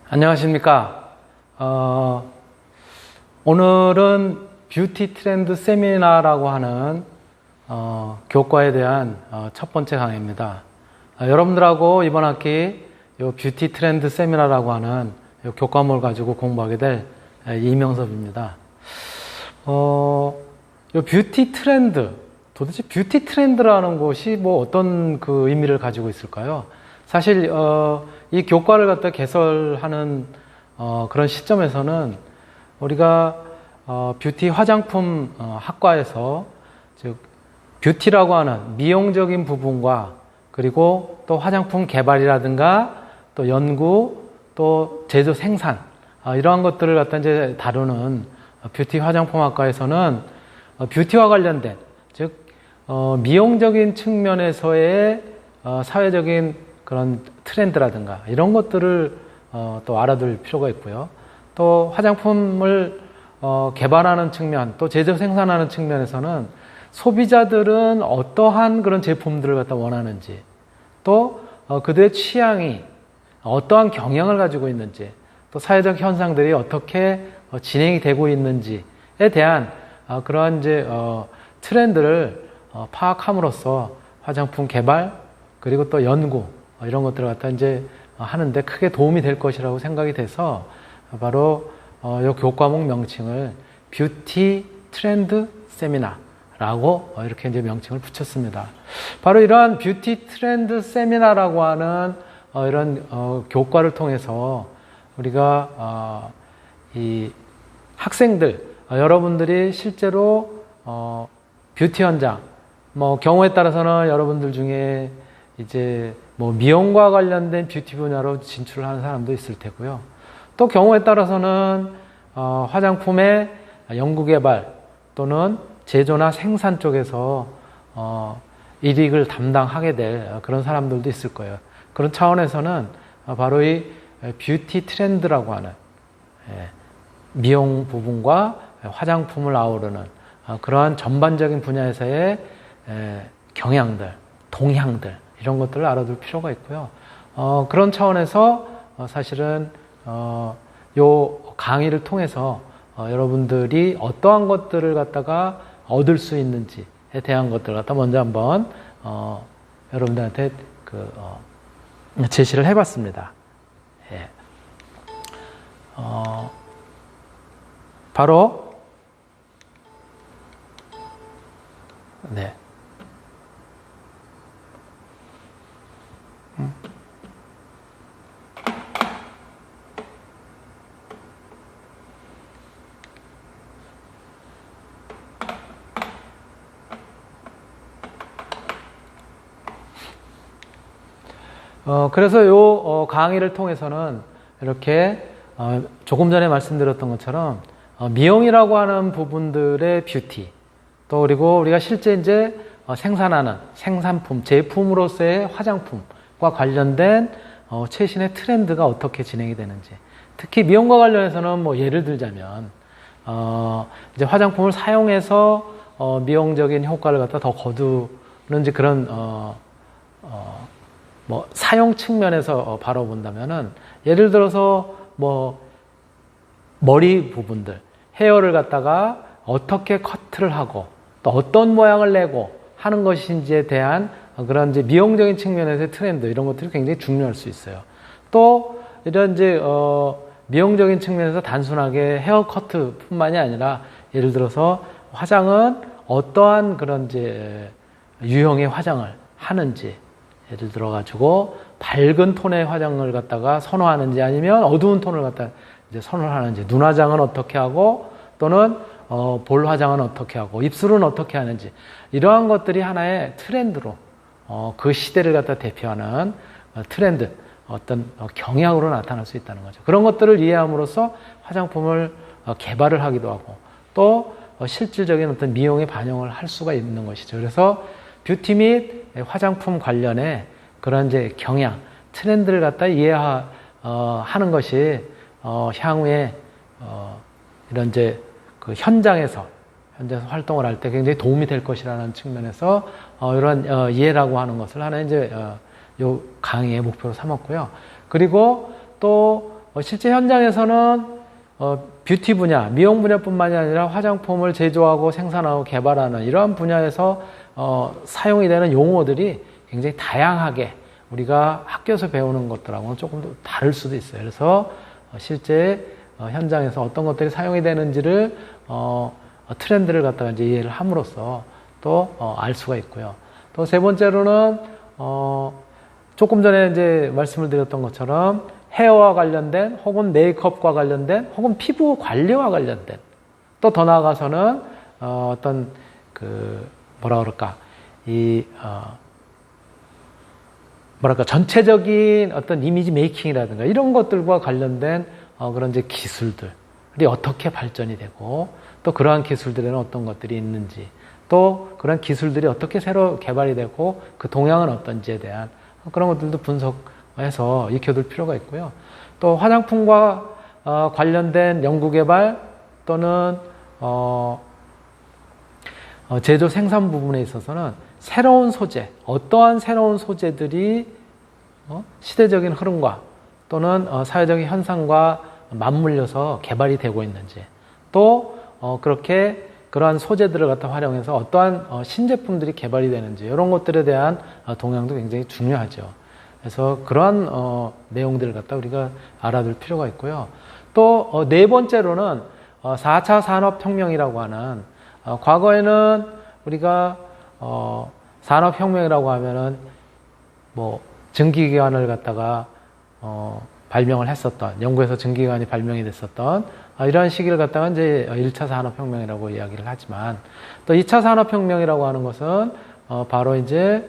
안녕하십니까. 오늘은 뷰티 트렌드 세미나라고 하는 교과에 대한 첫 번째 강의입니다. 여러분들하고 이번 학기 요 뷰티 트렌드 세미나라고 하는 요 교과목을 가지고 공부하게 될 이명섭입니다. 요 뷰티 트렌드, 도대체 뷰티 트렌드라는 것이 뭐 어떤 그 의미를 가지고 있을까요? 사실 이 교과를 갖다 개설하는 그런 시점에서는 우리가 뷰티 화장품 학과에서 즉 뷰티라고 하는 미용적인 부분과 그리고 또 화장품 개발이라든가 또 연구 또 제조 생산 이러한 것들을 갖다 이제 다루는 뷰티 화장품 학과에서는 뷰티와 관련된 즉 미용적인 측면에서의 사회적인 그런 트렌드라든가 이런 것들을 또 알아둘 필요가 있고요. 또 화장품을 개발하는 측면, 또 제조 생산하는 측면에서는 소비자들은 어떠한 그런 제품들을 갖다 원하는지, 또 그들의 취향이 어떠한 경향을 가지고 있는지, 또 사회적 현상들이 어떻게 진행이 되고 있는지에 대한 그러한 이제 트렌드를 파악함으로써 화장품 개발 그리고 또 연구 이런 것들을 갖다 이제 하는데 크게 도움이 될 것이라고 생각이 돼서 바로 이 교과목 명칭을 뷰티 트렌드 세미나라고 이렇게 이제 명칭을 붙였습니다. 바로 이러한 뷰티 트렌드 세미나라고 하는 이런 교과를 통해서 우리가 이 학생들 여러분들이 실제로 뷰티 현장 뭐 경우에 따라서는 여러분들 중에 이제 뭐 미용과 관련된 뷰티 분야로 진출을 하는 사람도 있을 테고요. 또 경우에 따라서는 화장품의 연구개발 또는 제조나 생산 쪽에서 일익을 담당하게 될 그런 사람들도 있을 거예요. 그런 차원에서는 바로 이 뷰티 트렌드라고 하는 미용 부분과 화장품을 아우르는 그러한 전반적인 분야에서의 경향들, 동향들 이런 것들을 알아둘 필요가 있고요. 그런 차원에서 사실은 요 강의를 통해서 여러분들이 어떠한 것들을 갖다가 얻을 수 있는지에 대한 것들을 갖다 먼저 한번 여러분들한테 제시를 해봤습니다. 예. 바로 네. 그래서 요 강의를 통해서는 이렇게 조금 전에 말씀드렸던 것처럼 미용이라고 하는 부분들의 뷰티 또 그리고 우리가 실제 이제 생산하는 생산품, 제품으로서의 화장품과 관련된 최신의 트렌드가 어떻게 진행이 되는지 특히 미용과 관련해서는 뭐 예를 들자면 이제 화장품을 사용해서 미용적인 효과를 갖다 더 거두는 이제 그런 뭐 사용 측면에서 바라본다면은 예를 들어서 뭐 머리 부분들 헤어를 갖다가 어떻게 커트를 하고 또 어떤 모양을 내고 하는 것인지에 대한 그런 이제 미용적인 측면에서의 트렌드 이런 것들이 굉장히 중요할 수 있어요. 또 이런 이제 미용적인 측면에서 단순하게 헤어 커트뿐만이 아니라 예를 들어서 화장은 어떠한 그런 이제 유형의 화장을 하는지 예를 들어 가지고 밝은 톤의 화장을 갖다가 선호하는지 아니면 어두운 톤을 갖다 이제 선호하는지 눈 화장은 어떻게 하고 또는 볼 화장은 어떻게 하고 입술은 어떻게 하는지 이러한 것들이 하나의 트렌드로 그 시대를 갖다 대표하는 트렌드 어떤 경향으로 나타날 수 있다는 거죠. 그런 것들을 이해함으로써 화장품을 개발을 하기도 하고 또 실질적인 어떤 미용에 반영을 할 수가 있는 것이죠. 그래서 뷰티 및 화장품 관련해 그런 이제 경향, 트렌드를 갖다 이해하는 것이 향후에 이런 이제 그 현장에서 활동을 할 때 굉장히 도움이 될 것이라는 측면에서 이런 이해라고 하는 것을 하나 이제 요 강의의 목표로 삼았고요. 그리고 또 실제 현장에서는 뷰티 분야, 미용 분야뿐만이 아니라 화장품을 제조하고 생산하고 개발하는 이러한 분야에서 사용이 되는 용어들이 굉장히 다양하게 우리가 학교에서 배우는 것들하고는 조금 더 다를 수도 있어요. 그래서 실제 현장에서 어떤 것들이 사용이 되는지를 트렌드를 갖다가 이제 이해를 함으로써 또 알 수가 있고요. 또 세 번째로는 조금 전에 이제 말씀을 드렸던 것처럼 헤어와 관련된 혹은 메이크업과 관련된 혹은 피부 관리와 관련된 또 더 나아가서는 어떤 그 뭐라 그럴까 전체적인 어떤 이미지 메이킹이라든가 이런 것들과 관련된 그런 이제 기술들이 어떻게 발전이 되고 또 그러한 기술들에는 어떤 것들이 있는지 또 그런 기술들이 어떻게 새로 개발이 되고 그 동향은 어떤지에 대한 그런 것들도 분석해서 익혀둘 필요가 있고요. 또 화장품과 관련된 연구개발 또는 제조 생산 부분에 있어서는 새로운 소재, 어떠한 새로운 소재들이 시대적인 흐름과 또는 사회적인 현상과 맞물려서 개발이 되고 있는지 또 그렇게 그러한 소재들을 갖다 활용해서 어떠한 신제품들이 개발이 되는지 이런 것들에 대한 동향도 굉장히 중요하죠. 그래서 그러한 내용들을 갖다 우리가 알아둘 필요가 있고요. 또 네 번째로는 4차 산업혁명이라고 하는 과거에는 우리가 산업혁명이라고 하면은 뭐 증기기관을 갖다가 발명을 했었던 연구에서 증기기관이 발명이 됐었던 이러한 시기를 갖다가 이제 1차 산업혁명이라고 이야기를 하지만 또 2차 산업혁명이라고 하는 것은 바로 이제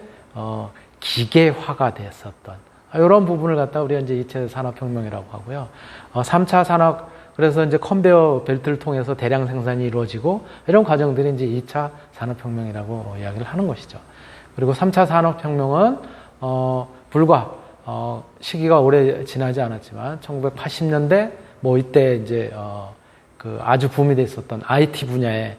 기계화가 됐었던 이런 부분을 갖다가 우리가 이제 2차 산업혁명이라고 하고요. 3차 산업 그래서 이제 컨베이어 벨트를 통해서 대량 생산이 이루어지고 이런 과정들이 이제 2차 산업혁명이라고 이야기를 하는 것이죠. 그리고 3차 산업혁명은 불과 시기가 오래 지나지 않았지만 1980년대 뭐 이때 이제 그 아주 붐이 됐었던 IT 분야의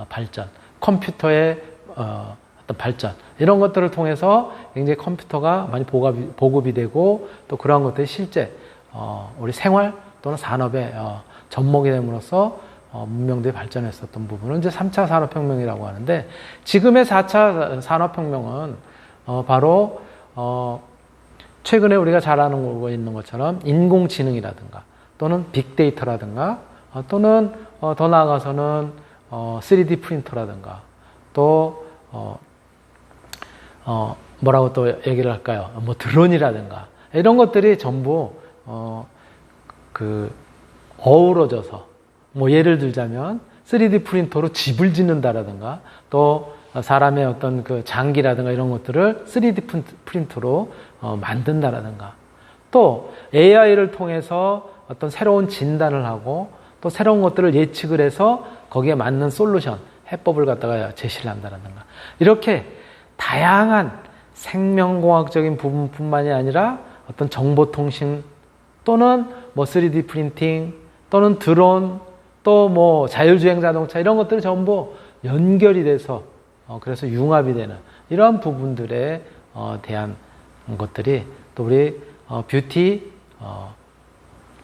발전, 컴퓨터의 어떤 발전 이런 것들을 통해서 굉장히 컴퓨터가 많이 보급이 되고 또 그러한 것들이 실제 우리 생활 또는 산업의 접목이 됨으로써 문명들이 발전했었던 부분은 이제 3차 산업혁명이라고 하는데 지금의 4차 산업혁명은 바로 최근에 우리가 잘 알고 있는 것처럼 인공지능이라든가 또는 빅데이터라든가 또는 더 나아가서는 3D 프린터라든가 또 뭐라고 또 얘기를 할까요? 뭐 드론이라든가 이런 것들이 전부 그 어우러져서 뭐 예를 들자면 3D 프린터로 집을 짓는다라든가 또 사람의 어떤 그 장기라든가 이런 것들을 3D 프린터로 만든다라든가 또 AI를 통해서 어떤 새로운 진단을 하고 또 새로운 것들을 예측을 해서 거기에 맞는 솔루션, 해법을 갖다가 제시를 한다라든가 이렇게 다양한 생명공학적인 부분뿐만이 아니라 어떤 정보통신 또는 뭐 3D 프린팅 또는 드론 또 뭐 자율주행 자동차 이런 것들이 전부 연결이 돼서 그래서 융합이 되는 이러한 부분들에 대한 것들이 또 우리 뷰티,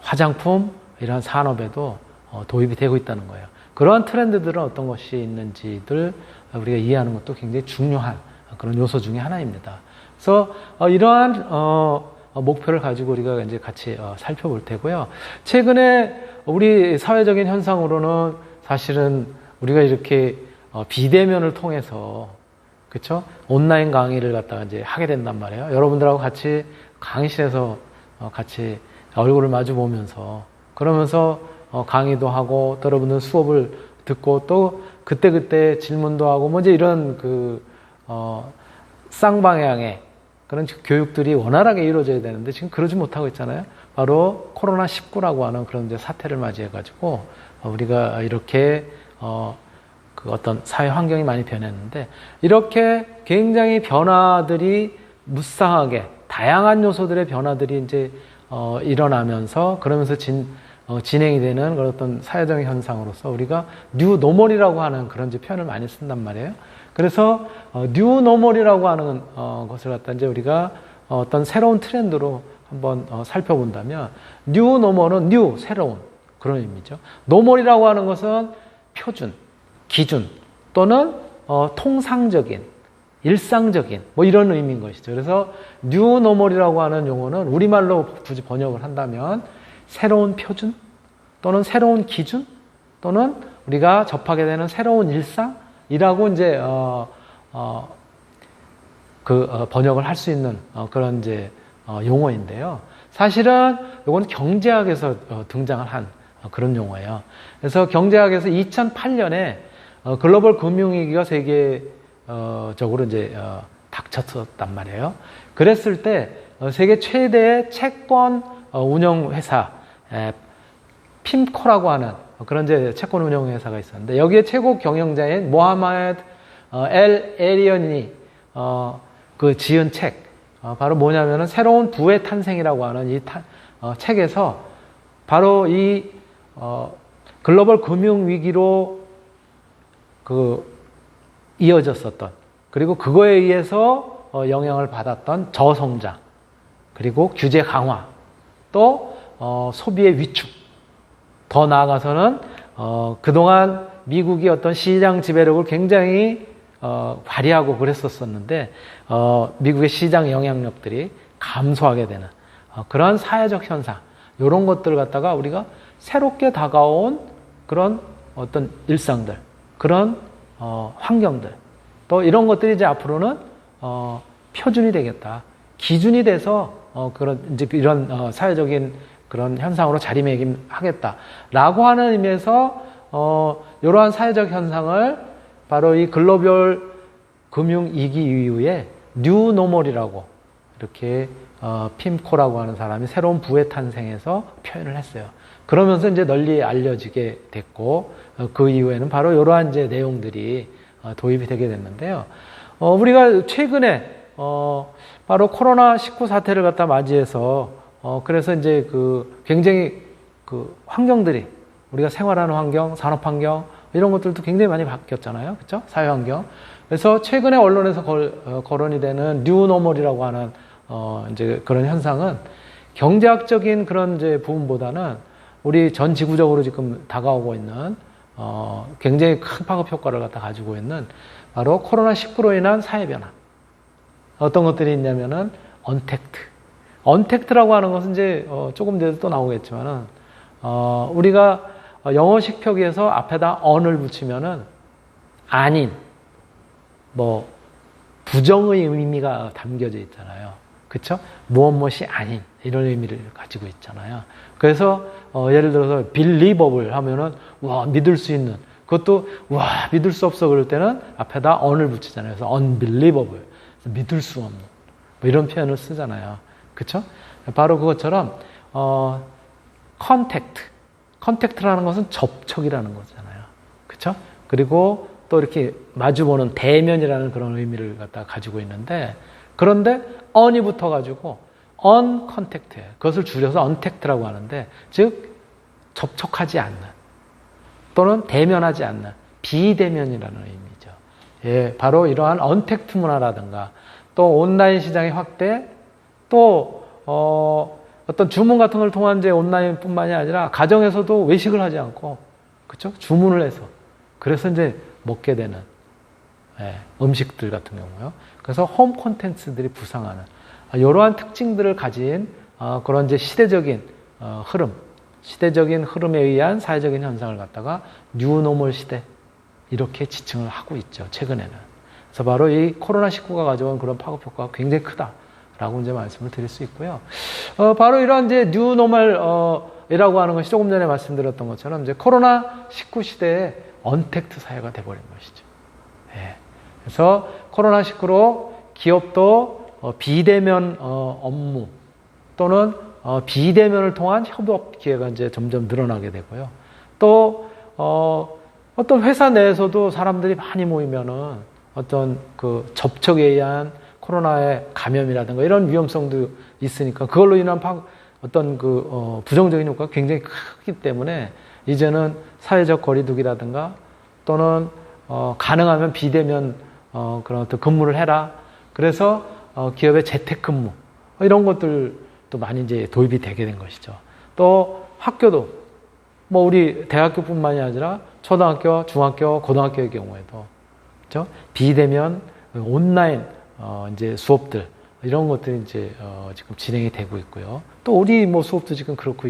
화장품 이런 산업에도 도입이 되고 있다는 거예요. 그러한 트렌드들은 어떤 것이 있는지들 우리가 이해하는 것도 굉장히 중요한 그런 요소 중에 하나입니다. 그래서 이러한 목표를 가지고 우리가 이제 같이 살펴볼 테고요. 최근에 우리 사회적인 현상으로는 사실은 우리가 이렇게 비대면을 통해서 그렇죠? 온라인 강의를 갖다가 이제 하게 된단 말이에요. 여러분들하고 같이 강의실에서 같이 얼굴을 마주 보면서 그러면서 강의도 하고 또 여러분들 수업을 듣고 또 그때그때 질문도 하고 뭐 이제 이런 그 쌍방향의 그런 교육들이 원활하게 이루어져야 되는데 지금 그러지 못하고 있잖아요. 바로 코로나19라고 하는 그런 이제 사태를 맞이해가지고 우리가 이렇게 그 어떤 사회 환경이 많이 변했는데 이렇게 굉장히 변화들이 무쌍하게 다양한 요소들의 변화들이 이제 일어나면서 그러면서 진행이 되는 그런 어떤 사회적인 현상으로서 우리가 뉴 노멀이라고 하는 그런 이제 표현을 많이 쓴단 말이에요. 그래서 뉴 노멀이라고 하는 것을 갖다 이제 우리가 어떤 새로운 트렌드로 한번 살펴본다면 뉴 노멀은 뉴, 새로운 그런 의미죠. 노멀이라고 하는 것은 표준, 기준 또는 통상적인, 일상적인 뭐 이런 의미인 것이죠. 그래서 뉴 노멀이라고 하는 용어는 우리말로 굳이 번역을 한다면 새로운 표준 또는 새로운 기준 또는 우리가 접하게 되는 새로운 일상이라고 이제 번역을 할 수 있는 그런 이제 용어인데요. 사실은 이건 경제학에서 등장을 한 그런 용어예요. 그래서 경제학에서 2008년에 글로벌 금융위기가 세계적으로 이제 닥쳤었단 말이에요. 그랬을 때 세계 최대의 채권 운영 회사 핌코라고 하는 그런 이제 채권 운영 회사가 있었는데 여기에 최고 경영자인 모하메드 엘 에리언이 그 지은 책 바로 뭐냐면은 새로운 부의 탄생이라고 하는 이 책에서 바로 이 글로벌 금융 위기로 이어졌었던 그리고 그거에 의해서 영향을 받았던 저성장 그리고 규제 강화 또 소비의 위축 더 나아가서는 그동안 미국이 어떤 시장 지배력을 굉장히 발휘하고 그랬었는데 미국의 시장 영향력들이 감소하게 되는 그런 사회적 현상 이런 것들을 갖다가 우리가 새롭게 다가온 그런 어떤 일상들 그런 환경들 또 이런 것들이 이제 앞으로는 표준이 되겠다 기준이 돼서 그런 이제 이런 사회적인 그런 현상으로 자리매김하겠다라고 하는 의미에서 이러한 사회적 현상을 바로 이 글로벌 금융 위기 이후에 뉴 노멀이라고 이렇게 핌코라고 하는 사람이 새로운 부의 탄생에서 표현을 했어요. 그러면서 이제 널리 알려지게 됐고 그 이후에는 바로 이러한 이제 내용들이 도입이 되게 됐는데요. 우리가 최근에 바로 코로나19 사태를 갖다 맞이해서 그래서 이제 굉장히 환경들이 우리가 생활하는 환경, 산업 환경 이런 것들도 굉장히 많이 바뀌었잖아요. 그렇죠? 사회 환경. 그래서 최근에 언론에서 거론이 되는 뉴 노멀이라고 하는 이제 그런 현상은 경제학적인 그런 이제 부분보다는 우리 전 지구적으로 지금 다가오고 있는 굉장히 큰 파급 효과를 갖다 가지고 있는 바로 코로나19로 인한 사회 변화. 어떤 것들이 있냐면은 언택트라고 하는 것은 이제 조금 뒤에도 또 나오겠지만은 우리가 영어식 표기에서 앞에다 on을 붙이면은 아닌 뭐 부정의 의미가 담겨져 있잖아요. 그렇죠? 무엇이 아닌 이런 의미를 가지고 있잖아요. 그래서 예를 들어서 believable 하면은 와 믿을 수 있는 그것도 와 믿을 수 없어 그럴 때는 앞에다 on을 붙이잖아요. 그래서 unbelievable 믿을 수 없는 뭐 이런 표현을 쓰잖아요. 그렇죠? 바로 그것처럼 컨택트라는 것은 접촉이라는 거잖아요. 그렇죠? 그리고 또 이렇게 마주보는 대면이라는 그런 의미를 갖다 가지고 있는데 그런데 on이 붙어가지고 uncontact예요. 그것을 줄여서 untact라고 하는데 즉 접촉하지 않는 또는 대면하지 않는 비대면이라는 의미죠. 예, 바로 이러한 언택트 문화라든가 또 온라인 시장의 확대 또 어떤 주문 같은 걸 통한 이제 온라인뿐만이 아니라 가정에서도 외식을 하지 않고 그렇죠? 주문을 해서 그래서 이제 먹게 되는 음식들 같은 경우요. 그래서 홈 콘텐츠들이 부상하는 이러한 특징들을 가진 그런 이제 시대적인 흐름에 의한 사회적인 현상을 갖다가 뉴노멀 시대 이렇게 지칭을 하고 있죠. 최근에는. 그래서 바로 이 코로나19가 가져온 그런 파급 효과가 굉장히 크다라고 이제 말씀을 드릴 수 있고요. 바로 이런 이제 뉴노멀이라고 하는 것이 조금 전에 말씀드렸던 것처럼 이제 코로나19 시대에 언택트 사회가 돼버린 것이죠. 예. 그래서 코로나19로 기업도 비대면 업무 또는 비대면을 통한 협업 기회가 이제 점점 늘어나게 되고요. 또 어떤 회사 내에서도 사람들이 많이 모이면은 어떤 그 접촉에 의한 코로나의 감염이라든가 이런 위험성도 있으니까 그걸로 인한 어떤 부정적인 효과가 굉장히 크기 때문에 이제는 사회적 거리두기라든가 또는 가능하면 비대면 그런 어떤 근무를 해라. 그래서 기업의 재택근무 이런 것들 또 많이 이제 도입이 되게 된 것이죠. 또 학교도 뭐 우리 대학교뿐만이 아니라 초등학교, 중학교, 고등학교의 경우에도 그렇죠? 비대면 온라인 이제 수업들 이런 것들이 이제 지금 진행이 되고 있고요. 또 우리 뭐 수업도 지금 그렇고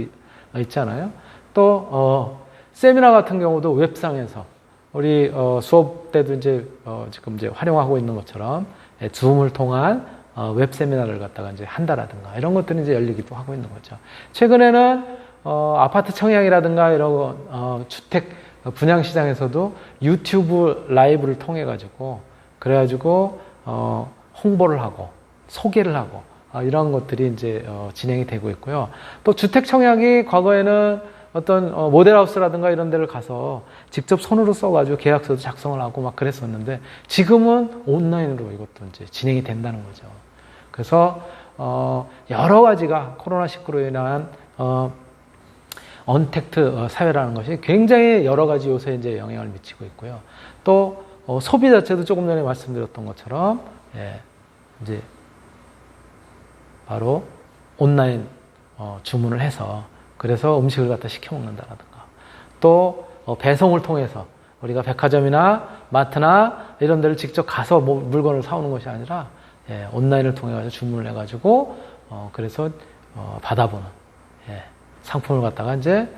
있잖아요. 또 세미나 같은 경우도 웹상에서 우리 수업 때도 이제 지금 이제 활용하고 있는 것처럼 줌을 통한 웹 세미나를 갖다가 이제 한다라든가 이런 것들이 이제 열리기도 하고 있는 거죠. 최근에는 아파트 청약이라든가 이런 주택 분양 시장에서도 유튜브 라이브를 통해 가지고 그래가지고 홍보를 하고 소개를 하고 이런 것들이 이제 진행이 되고 있고요. 또 주택 청약이 과거에는 어떤 모델하우스라든가 이런 데를 가서 직접 손으로 써가지고 계약서도 작성을 하고 막 그랬었는데 지금은 온라인으로 이것도 이제 진행이 된다는 거죠. 그래서 여러 가지가 코로나19로 인한 언택트 사회라는 것이 굉장히 여러 가지 요소에 이제 영향을 미치고 있고요. 또 소비 자체도 조금 전에 말씀드렸던 것처럼 이제 바로 온라인 주문을 해서 그래서 음식을 갖다 시켜 먹는다라든가 또 배송을 통해서 우리가 백화점이나 마트나 이런 데를 직접 가서 물건을 사오는 것이 아니라 온라인을 통해 가지고 주문을 해가지고 그래서 받아보는 상품을 갖다가 이제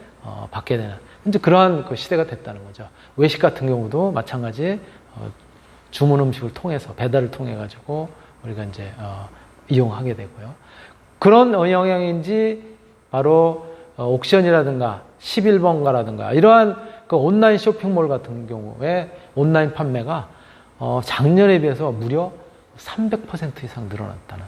받게 되는 이제 그러한 그 시대가 됐다는 거죠. 외식 같은 경우도 마찬가지 주문 음식을 통해서 배달을 통해 가지고 우리가 이제 이용하게 되고요. 그런 영향인지 바로 옥션이라든가 11번가라든가 이러한 그 온라인 쇼핑몰 같은 경우에 온라인 판매가 작년에 비해서 무려 300% 이상 늘어났다는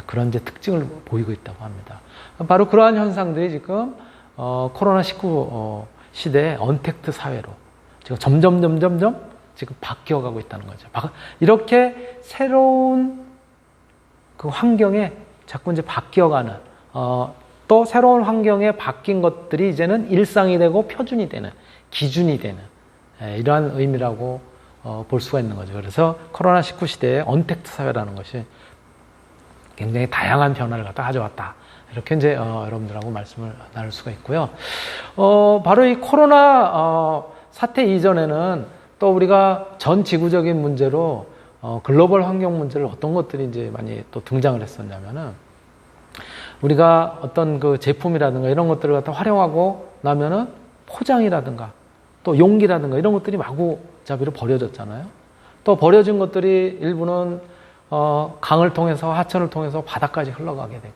그런 이제 특징을 보이고 있다고 합니다. 바로 그러한 현상들이 지금 코로나19 시대의 언택트 사회로 지금 점점 지금 바뀌어가고 있다는 거죠. 이렇게 새로운 그 환경에 자꾸 이제 바뀌어가는 또 새로운 환경에 바뀐 것들이 이제는 일상이 되고 표준이 되는 기준이 되는 이러한 의미라고 볼 수가 있는 거죠. 그래서 코로나19 시대의 언택트 사회라는 것이 굉장히 다양한 변화를 갖다 가져왔다. 이렇게 이제 여러분들하고 말씀을 나눌 수가 있고요. 바로 이 코로나 사태 이전에는 또 우리가 전 지구적인 문제로 글로벌 환경 문제를 어떤 것들이 이제 많이 또 등장을 했었냐면은 우리가 어떤 그 제품이라든가 이런 것들을 갖다 활용하고 나면은 포장이라든가 또 용기라든가 이런 것들이 마구잡이로 버려졌잖아요. 또 버려진 것들이 일부는 강을 통해서 하천을 통해서 바다까지 흘러가게 되고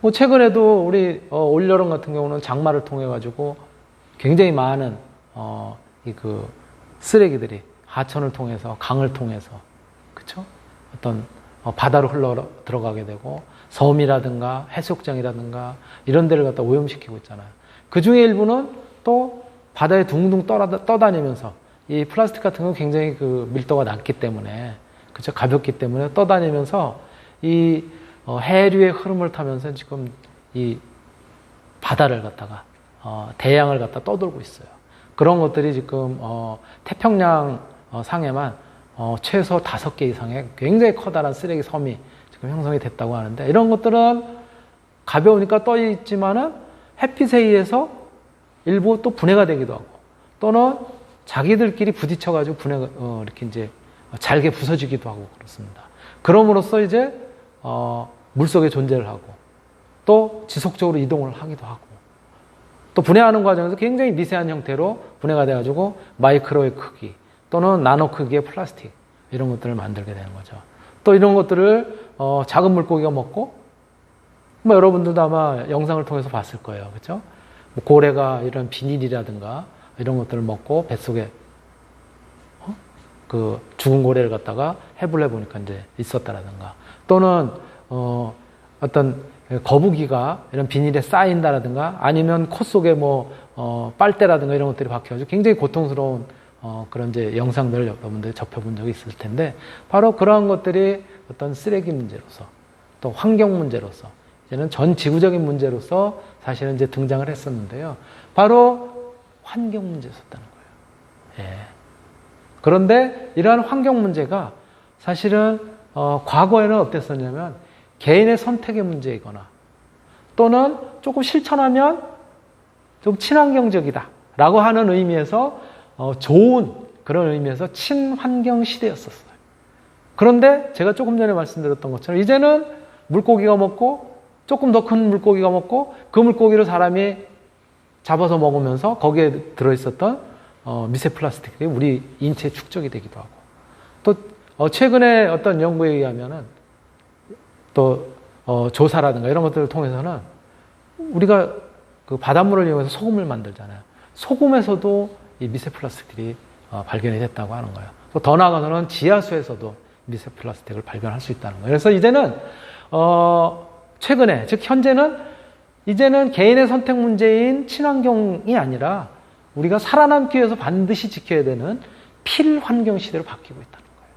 뭐 최근에도 우리 올여름 같은 경우는 장마를 통해 가지고 굉장히 많은 이 그 쓰레기들이 하천을 통해서 강을 통해서 그쵸? 어떤 바다로 흘러 들어가게 되고 섬이라든가 해수욕장이라든가 이런 데를 갖다 오염시키고 있잖아요. 그 중에 일부는 또 바다에 둥둥 떠다니면서 이 플라스틱 같은 건 굉장히 그 밀도가 낮기 때문에 그쵸? 가볍기 때문에 떠다니면서 이 해류의 흐름을 타면서 지금 이 바다를 갖다가 대양을 갖다 떠돌고 있어요. 그런 것들이 지금 태평양 상에만 최소 5개 이상의 굉장히 커다란 쓰레기 섬이 지금 형성이 됐다고 하는데 이런 것들은 가벼우니까 떠 있지만은 햇빛에 의해서 일부 또 분해가 되기도 하고 또는 자기들끼리 부딪혀가지고 이렇게 이제 잘게 부서지기도 하고 그렇습니다. 그럼으로써 이제 물속에 존재를 하고 또 지속적으로 이동을 하기도 하고 또 분해하는 과정에서 굉장히 미세한 형태로 분해가 돼가지고 마이크로의 크기 또는 나노 크기의 플라스틱 이런 것들을 만들게 되는 거죠. 또 이런 것들을 작은 물고기가 먹고 뭐 여러분들도 아마 영상을 통해서 봤을 거예요. 그렇죠? 뭐 고래가 이런 비닐이라든가 이런 것들을 먹고 뱃속에 그 죽은 고래를 갖다가 해부를 해보니까 이제 있었다라든가 또는 어떤 거북이가 이런 비닐에 쌓인다라든가 아니면 코 속에 뭐 빨대라든가 이런 것들이 박혀가지고 굉장히 고통스러운 그런 이제 영상들을 여러분들이 접해본 적이 있을 텐데 바로 그러한 것들이 어떤 쓰레기 문제로서 또 환경 문제로서 이제는 전 지구적인 문제로서 사실은 이제 등장을 했었는데요. 바로 환경 문제였었다는 거예요. 예. 그런데 이러한 환경 문제가 사실은 과거에는 어땠었냐면 개인의 선택의 문제이거나 또는 조금 실천하면 좀 친환경적이다 라고 하는 의미에서 좋은 그런 의미에서 친환경 시대였었어요. 그런데 제가 조금 전에 말씀드렸던 것처럼 이제는 물고기가 먹고 조금 더 큰 물고기가 먹고 그 물고기를 사람이 잡아서 먹으면서 거기에 들어있었던 미세 플라스틱들이 우리 인체에 축적이 되기도 하고 또 최근에 어떤 연구에 의하면은 또 조사라든가 이런 것들을 통해서는 우리가 그 바닷물을 이용해서 소금을 만들잖아요. 소금에서도 이 미세 플라스틱들이 발견이 됐다고 하는 거예요. 또 더 나아가서는 지하수에서도 미세 플라스틱을 발견할 수 있다는 거예요. 그래서 이제는 최근에 즉 현재는 이제는 개인의 선택 문제인 친환경이 아니라 우리가 살아남기 위해서 반드시 지켜야 되는 필환경 시대로 바뀌고 있다는 거예요.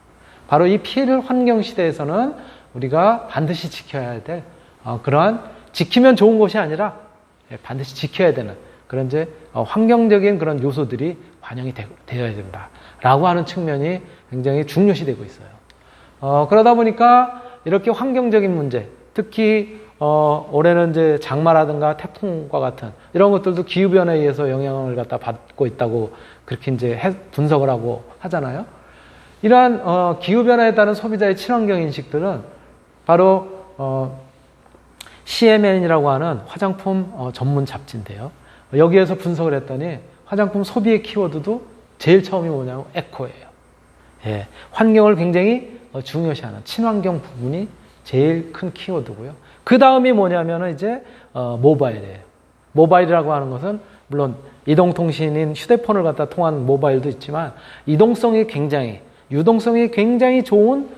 바로 이 필환경 시대에서는 우리가 반드시 지켜야 될 그러한 지키면 좋은 것이 아니라 반드시 지켜야 되는 그런 이제 환경적인 그런 요소들이 반영이 되어야 된다라고 하는 측면이 굉장히 중요시 되고 있어요. 그러다 보니까 이렇게 환경적인 문제, 특히 올해는 이제 장마라든가 태풍과 같은 이런 것들도 기후변화에 의해서 영향을 갖다 받고 있다고 그렇게 이제 분석을 하고 하잖아요. 이러한 기후변화에 따른 소비자의 친환경 인식들은 바로 CMN이라고 하는 화장품 전문 잡지인데요. 여기에서 분석을 했더니 화장품 소비의 키워드도 제일 처음이 뭐냐면 에코예요. 예, 환경을 굉장히 중요시하는 친환경 부분이 제일 큰 키워드고요. 그 다음이 뭐냐면은 이제 모바일이에요. 모바일이라고 하는 것은 물론 이동통신인 휴대폰을 갖다 통한 모바일도 있지만 이동성이 굉장히 유동성이 굉장히 좋은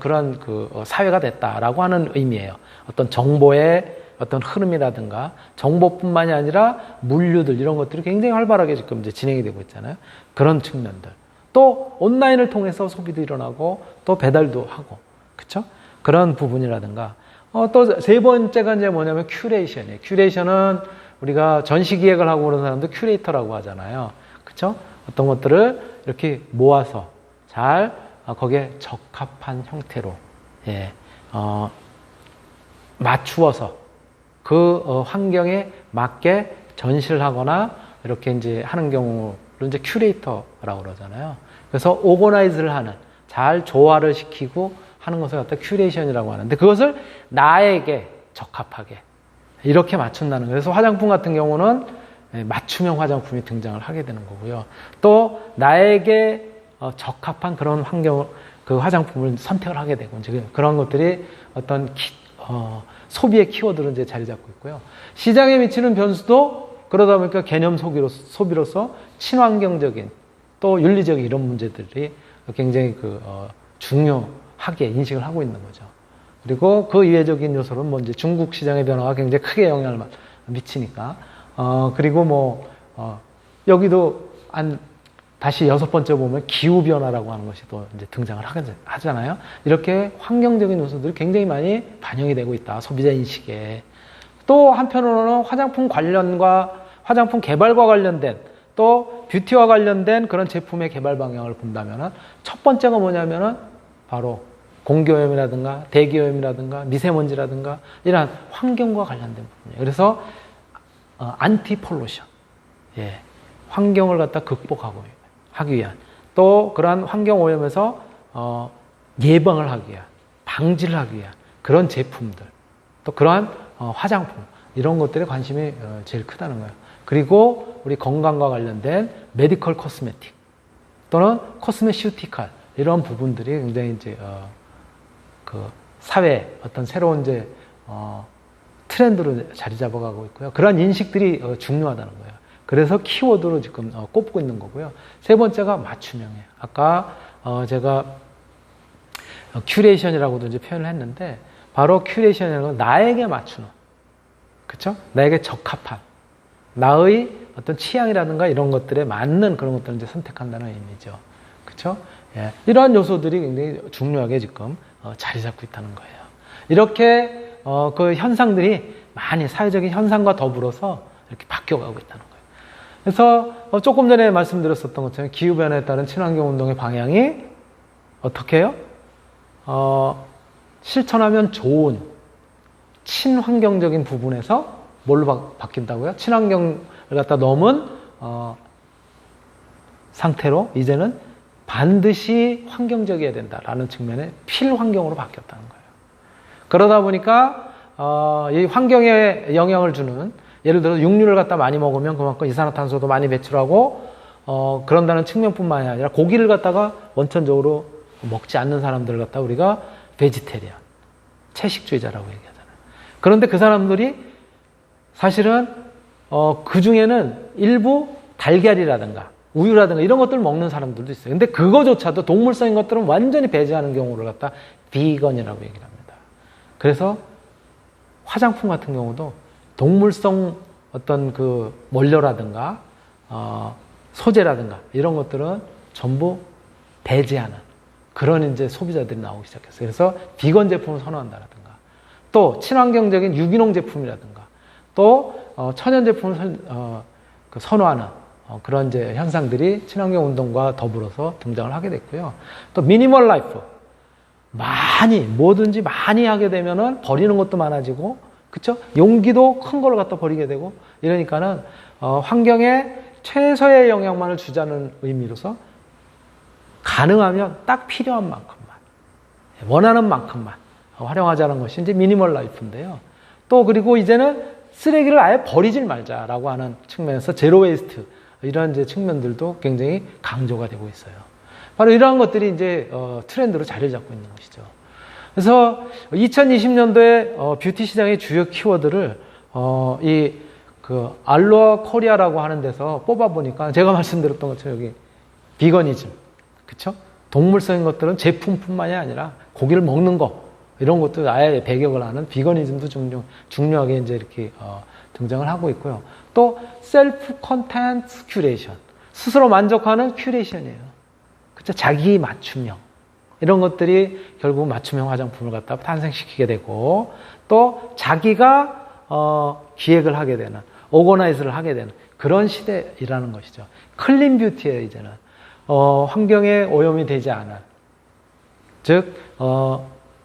그런 그 사회가 됐다라고 하는 의미예요. 어떤 정보의 어떤 흐름이라든가 정보뿐만이 아니라 물류들 이런 것들이 굉장히 활발하게 지금 이제 진행이 되고 있잖아요. 그런 측면들. 또 온라인을 통해서 소비도 일어나고 또 배달도 하고 그렇죠? 그런 부분이라든가 또 세 번째가 이제 뭐냐면 큐레이션이에요. 큐레이션은 우리가 전시 기획을 하고 그런 사람도 큐레이터라고 하잖아요. 그렇죠? 어떤 것들을 이렇게 모아서 잘 거기에 적합한 형태로 예, 맞추어서 그 환경에 맞게 전시를 하거나 이렇게 이제 하는 경우를 이제 큐레이터라고 그러잖아요. 그래서 오거나이즈를 하는 잘 조화를 시키고 하는 것을 갖다 큐레이션이라고 하는데 그것을 나에게 적합하게 이렇게 맞춘다는 거예요. 그래서 화장품 같은 경우는 맞춤형 화장품이 등장을 하게 되는 거고요. 또 나에게 적합한 그런 환경, 그 화장품을 선택을 하게 되고 이제 그런 것들이 어떤 소비의 키워드로 이제 자리 잡고 있고요. 시장에 미치는 변수도 그러다 보니까 개념 소비로서 친환경적인 또 윤리적인 이런 문제들이 굉장히 중요하게 인식을 하고 있는 거죠. 그리고 그 이외적인 요소는 뭐 이제 중국 시장의 변화가 굉장히 크게 영향을 미치니까 그리고 여기도 다시 6번째 보면 기후변화라고 하는 것이 또 이제 등장을 하잖아요. 이렇게 환경적인 요소들이 굉장히 많이 반영이 되고 있다. 소비자 인식에. 또 한편으로는 화장품 관련과 화장품 개발과 관련된 또 뷰티와 관련된 그런 제품의 개발 방향을 본다면은 첫 번째가 뭐냐면은 바로 공기오염이라든가 대기오염이라든가 미세먼지라든가 이러한 환경과 관련된 부분이에요. 그래서 안티폴루션. 예. 환경을 갖다 하기 위한 또 그러한 환경 오염에서 예방을 하기 위한 방지를 하기 위한 그런 제품들 또 그러한 화장품 이런 것들에 관심이 제일 크다는 거예요. 그리고 우리 건강과 관련된 메디컬 코스메틱 또는 코스메슈티칼 이런 부분들이 굉장히 이제 그 사회 어떤 새로운 이제 트렌드로 자리 잡아가고 있고요. 그러한 인식들이 중요하다는 거예요. 그래서 키워드로 지금 꼽고 있는 거고요. 세 번째가 맞춤형이에요. 아까 제가 큐레이션이라고도 이제 표현을 했는데 바로 큐레이션이라는 건 나에게 맞추는, 그렇죠? 나에게 적합한, 나의 어떤 취향이라든가 이런 것들에 맞는 그런 것들을 이제 선택한다는 의미죠. 그렇죠? 예. 이러한 요소들이 굉장히 중요하게 지금 자리 잡고 있다는 거예요. 이렇게 그 현상들이 많이 사회적인 현상과 더불어서 이렇게 바뀌어가고 있다는 거예요. 그래서 조금 전에 말씀드렸었던 것처럼 기후변화에 따른 친환경 운동의 방향이 어떻게 해요? 실천하면 좋은 친환경적인 부분에서 뭘로 바뀐다고요? 친환경을 갖다 넘은 상태로 이제는 반드시 환경적이어야 된다라는 측면의 필환경으로 바뀌었다는 거예요. 그러다 보니까 이 환경에 영향을 주는, 예를 들어서 육류를 갖다 많이 먹으면 그만큼 이산화탄소도 많이 배출하고 그런다는 측면뿐만이 아니라 고기를 갖다가 원천적으로 먹지 않는 사람들을 갖다 우리가 베지테리안, 채식주의자라고 얘기하잖아요. 그런데 그 사람들이 사실은 그 중에는 일부 달걀이라든가 우유라든가 이런 것들을 먹는 사람들도 있어요. 근데 그거조차도 동물성인 것들은 완전히 배제하는 경우를 갖다 비건이라고 얘기를 합니다. 그래서 화장품 같은 경우도 동물성 어떤 그 원료라든가 소재라든가 이런 것들은 전부 배제하는 그런 이제 소비자들이 나오기 시작했어요. 그래서 비건 제품을 선호한다라든가 또 친환경적인 유기농 제품이라든가 또 천연 제품을 선호하는 그런 이제 현상들이 친환경 운동과 더불어서 등장을 하게 됐고요. 또 미니멀 라이프, 뭐든지 많이 하게 되면은 버리는 것도 많아지고, 그쵸? 용기도 큰 걸 갖다 버리게 되고 이러니까는 환경에 최소의 영향만을 주자는 의미로서 가능하면 딱 필요한 만큼만, 원하는 만큼만 활용하자는 것이 이제 미니멀 라이프인데요. 또 그리고 이제는 쓰레기를 아예 버리질 말자라고 하는 측면에서 제로 웨이스트, 이런 이제 측면들도 굉장히 강조가 되고 있어요. 바로 이러한 것들이 이제 트렌드로 자리를 잡고 있는 것이죠. 그래서 2020년도에 뷰티 시장의 주요 키워드를 알로아 코리아라고 하는 데서 뽑아보니까 제가 말씀드렸던 것처럼 여기 비거니즘, 그쵸? 동물성인 것들은 제품뿐만이 아니라 고기를 먹는 거, 이런 것도 아예 배격을 하는 비거니즘도 중요하게 이제 이렇게 등장을 하고 있고요. 또 셀프 컨텐츠 큐레이션, 스스로 만족하는 큐레이션이에요. 그쵸? 자기 맞춤형, 이런 것들이 결국 맞춤형 화장품을 갖다 탄생시키게 되고, 또 자기가 기획을 하게 되는, 오거나이즈를 하게 되는 그런 시대이라는 것이죠. 클린 뷰티에 이제는 환경에 오염이 되지 않은, 즉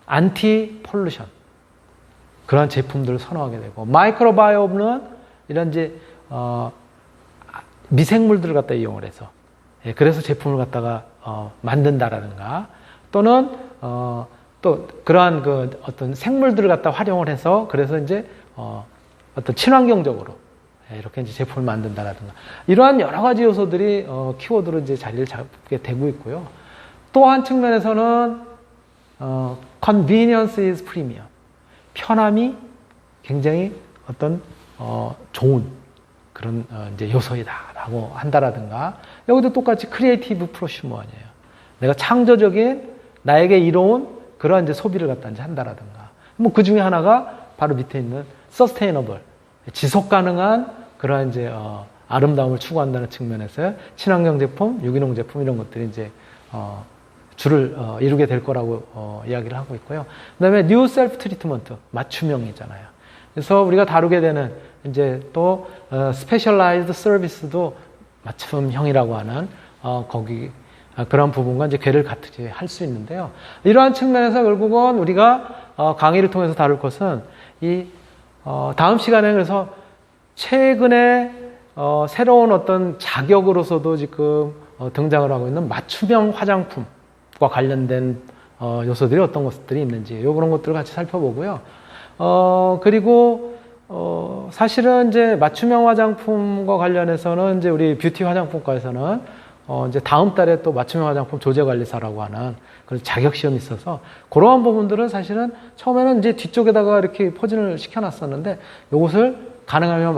안티 폴루션, 그런 제품들을 선호하게 되고, 마이크로바이옴은 이런 이제 미생물들을 갖다 이용을 해서, 그래서 제품을 갖다가 만든다라든가, 또는 또 그러한 그 어떤 생물들을 갖다 활용을 해서, 그래서 이제 어떤 친환경적으로 이렇게 이제 제품을 만든다라든가, 이러한 여러 가지 요소들이 키워드로 이제 자리를 잡게 되고 있고요. 또 한 측면에서는 convenience is premium, 편함이 굉장히 어떤 좋은 그런 이제 요소이다라고 한다라든가, 여기도 똑같이 크리에이티브 프로슈머예요. 내가 창조적인 나에게 이로운 그런 이제 소비를 갖다 이제 한다라든가, 뭐 그 중에 하나가 바로 밑에 있는 서스테이너블, 지속 가능한 그런 이제 아름다움을 추구한다는 측면에서 친환경 제품, 유기농 제품 이런 것들이 이제 줄을 이루게 될 거라고 이야기를 하고 있고요. 그다음에 뉴 셀프 트리트먼트, 맞춤형이잖아요. 그래서 우리가 다루게 되는 이제 또 스페셜라이즈드 서비스도 맞춤형이라고 하는 거기 그런 부분과 이제 궤를 같이 할 수 있는데요. 이러한 측면에서 결국은 우리가 강의를 통해서 다룰 것은 이 다음 시간에 그래서 최근에 새로운 어떤 자격으로서도 지금 등장을 하고 있는 맞춤형 화장품과 관련된 요소들이 어떤 것들이 있는지 그런 것들을 같이 살펴보고요. 그리고 사실은 이제 맞춤형 화장품과 관련해서는 이제 우리 뷰티 화장품과에서는 이제 다음 달에 또 맞춤형 화장품 조제관리사라고 하는 그런 자격 시험이 있어서 그러한 부분들은 사실은 처음에는 이제 뒤쪽에다가 이렇게 포진을 시켜놨었는데 이것을 가능하면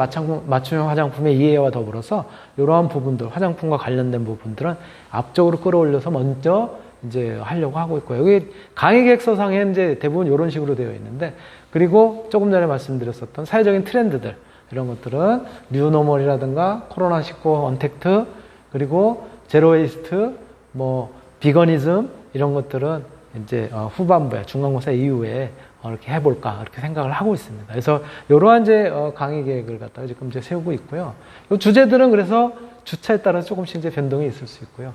맞춤형 화장품의 이해와 더불어서 이러한 부분들, 화장품과 관련된 부분들은 앞쪽으로 끌어올려서 먼저 이제 하려고 하고 있고요. 여기 강의 계획서상에 이제 대부분 이런 식으로 되어 있는데, 그리고 조금 전에 말씀드렸었던 사회적인 트렌드들, 이런 것들은 뉴노멀이라든가 코로나19 언택트, 그리고 제로웨이스트, 뭐 비거니즘 이런 것들은 이제 후반부에 중간고사 이후에 이렇게 해볼까 이렇게 생각을 하고 있습니다. 그래서 이러한 이제 강의 계획을 갖다가 지금 이제 세우고 있고요. 이 주제들은 그래서 주차에 따라서 조금씩 이제 변동이 있을 수 있고요.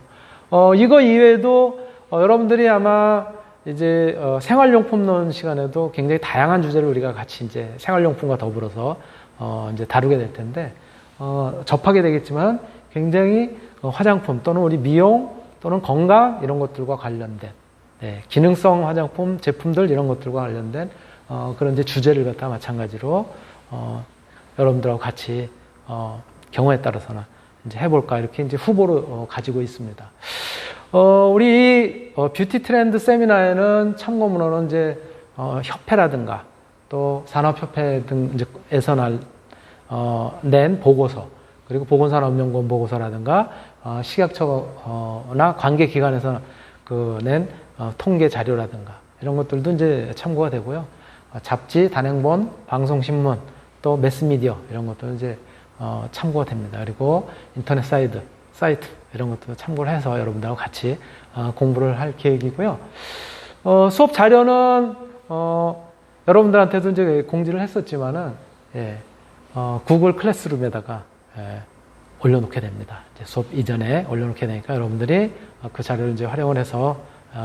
이거 이외에도 여러분들이 아마 이제 생활용품론 시간에도 굉장히 다양한 주제를 우리가 같이 이제 생활용품과 더불어서 이제 다루게 될 텐데 접하게 되겠지만 굉장히 화장품 또는 우리 미용 또는 건강 이런 것들과 관련된 기능성 화장품 제품들 이런 것들과 관련된 그런 이제 주제를 갖다 마찬가지로 여러분들하고 같이 경우에 따라서는 이제 해볼까 이렇게 이제 후보로 가지고 있습니다. 우리 뷰티 트렌드 세미나에는 참고문헌은 이제 협회라든가 또 산업협회 등에서 낸 보고서 그리고 보건산업연구원 보고서라든가 식약처나 관계기관에서 낸 통계 자료라든가 이런 것들도 이제 참고가 되고요. 잡지, 단행본, 방송신문, 또 매스미디어 이런 것도 이제 참고가 됩니다. 그리고 인터넷 사이트 이런 것도 참고를 해서 여러분들하고 같이 공부를 할 계획이고요. 수업 자료는 여러분들한테도 이제 공지를 했었지만은 구글 클래스룸에다가 올려놓게 됩니다. 이제 수업 이전에 올려놓게 되니까 여러분들이 그 자료를 이제 활용을 해서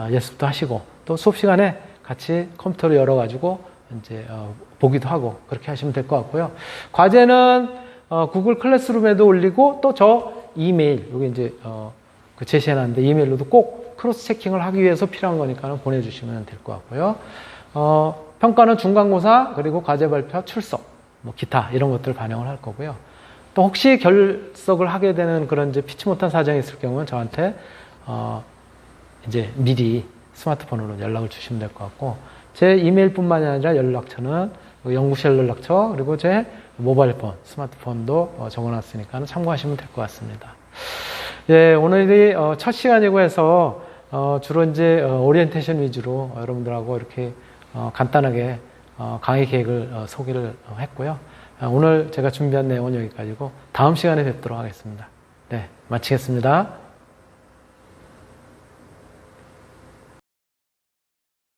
예습도 하시고 또 수업 시간에 같이 컴퓨터를 열어가지고 이제 보기도 하고 그렇게 하시면 될 것 같고요. 과제는 구글 클래스룸에도 올리고 또 저 이메일 여기 이제 그 제시해놨는데 이메일로도 꼭 크로스 체킹을 하기 위해서 필요한 거니까 보내주시면 될 것 같고요. 평가는 중간고사 그리고 과제 발표 출석 뭐 기타 이런 것들을 반영을 할 거고요. 또 혹시 결석을 하게 되는 그런 이제 피치 못한 사정이 있을 경우는 저한테 이제 미리 스마트폰으로 연락을 주시면 될 것 같고 제 이메일뿐만이 아니라 연락처는 연구실 연락처 그리고 제 모바일폰, 스마트폰도 적어놨으니까 참고하시면 될 것 같습니다. 예, 오늘이 첫 시간이고 해서 주로 이제 오리엔테이션 위주로 여러분들하고 이렇게 간단하게 강의 계획을 소개를 했고요. 오늘 제가 준비한 내용은 여기까지고 다음 시간에 뵙도록 하겠습니다. 네, 마치겠습니다.